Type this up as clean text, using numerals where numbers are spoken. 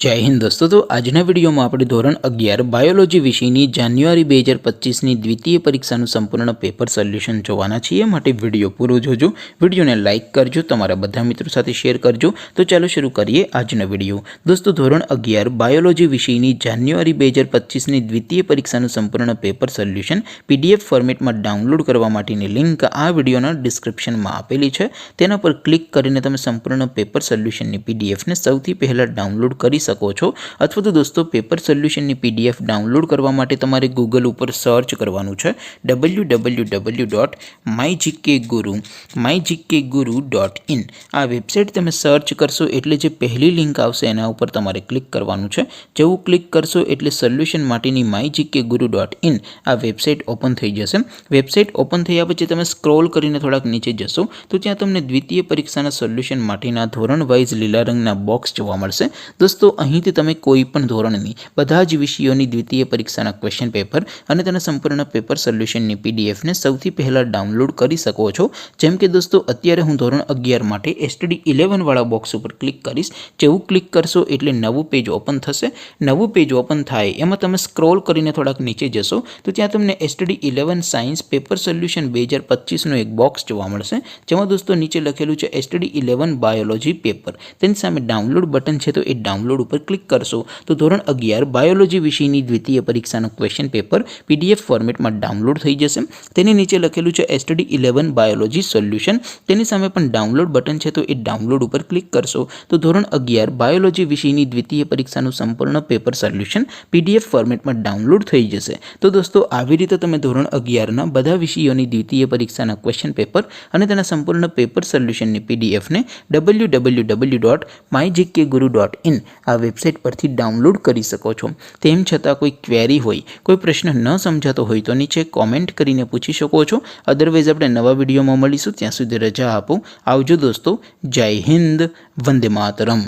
જય હિન્દ દોસ્તો, તો આજના વિડીયોમાં આપણે ધોરણ 11 બાયોલોજી વિષયની જાન્યુઆરી 2025ની દ્વિતીય પરીક્ષાનું સંપૂર્ણ પેપર સોલ્યુશન જોવાના છીએ। માટે વિડીયો પૂરો જોજો, વિડીયોને લાઇક કરજો, તમારા બધા મિત્રો સાથે શેર કરજો। તો ચાલો શરૂ કરીએ આજનો વિડીયો। દોસ્તો, ધોરણ 11 બાયોલોજી વિષયની જાન્યુઆરી 2025ની દ્વિતીય પરીક્ષાનું સંપૂર્ણ પેપર સોલ્યુશન PDF ફોર્મેટમાં ડાઉનલોડ કરવા માટેની લિંક આ વિડીયોના ડિસ્ક્રિપ્શનમાં આપેલી છે। તેના પર ક્લિક કરીને તમે સંપૂર્ણ પેપર સોલ્યુશનની PDFને સૌથી પહેલાં ડાઉનલોડ કરી શકો છો। અથવા તો દોસ્તો, પેપર સોલ્યુશનની PDF ડાઉનલોડ કરવા માટે તમારે ગૂગલ ઉપર સર્ચ કરવાનું છે www.mygkguru.in। આ વેબસાઇટ તમે સર્ચ કરશો એટલે જે પહેલી લિંક આવશે એના ઉપર તમારે ક્લિક કરવાનું છે। જેવું ક્લિક કરશો એટલે સોલ્યુશન માટેની mygkguru.in આ વેબસાઇટ ઓપન થઈ જશે। વેબસાઇટ ઓપન થયા પછી તમે સ્ક્રોલ કરીને થોડાક નીચે જશો તો ત્યાં તમને દ્વિતીય પરીક્ષાના સોલ્યુશન માટેના ધોરણ વાઇઝ લીલા રંગના બોક્સ જોવા મળશે। દોસ્તો, અહીંથી તમે કોઈ પણ ધોરણની બધા જ વિષયોની દ્વિતીય પરીક્ષાના ક્વેશ્ચન પેપર અને તેના સંપૂર્ણ પેપર સોલ્યુશનની PDFને સૌથી પહેલાં ડાઉનલોડ કરી શકો છો। જેમ કે દોસ્તો, અત્યારે હું ધોરણ 11 માટે STD 11 વાળા બોક્સ ઉપર ક્લિક કરીશ। જેવું ક્લિક કરશો એટલે નવું પેજ ઓપન થશે। નવું પેજ ઓપન થાય એમાં તમે સ્ક્રોલ કરીને થોડાક નીચે જશો તો ત્યાં તમને STD 11 સાયન્સ પેપર સોલ્યુશન 2025નું એક બોક્સ જોવા મળશે, જેમાં દોસ્તો નીચે લખેલું છે STD 11 બાયોલોજી પેપર। તેની સામે ડાઉનલોડ બટન છે, તો એ ડાઉનલોડ ઉપર ક્લિક કરશો તો ધોરણ 11 બાયોલોજી વિષયની દ્વિતીય પરીક્ષાનું ક્વેશ્ચન પેપર PDF ફોર્મેટમાં ડાઉનલોડ થઈ જશે। તેની નીચે લખેલું છે STD 11 બાયોલોજી સોલ્યુશન, તેની સામે પણ ડાઉનલોડ બટન છે, તો એ ડાઉનલોડ ઉપર ક્લિક કરશો તો ધોરણ 11 બાયોલોજી વિષયની દ્વિતીય પરીક્ષાનું સંપૂર્ણ પેપર સોલ્યુશન PDF ફોર્મેટમાં ડાઉનલોડ થઈ જશે। તો દોસ્તો, આવી રીતે તમે ધોરણ 11ના બધા વિષયોની દ્વિતીય પરીક્ષાના ક્વેશ્ચન પેપર અને તેના સંપૂર્ણ પેપર સોલ્યુશનની PDFને www.mygkguru.in આ વેબસાઇટ પરથી ડાઉનલોડ કરી શકો છો। તેમ છતાં કોઈ ક્વેરી હોય, કોઈ પ્રશ્ન ન સમજાતો હોય તો નીચે કોમેન્ટ કરીને પૂછી શકો છો। અદરવાઇઝ આપણે નવા વિડીયોમાં મળીશું, ત્યાં સુધી રજા આપો। આવજો દોસ્તો, જય હિન્દ, વંદે માતરમ।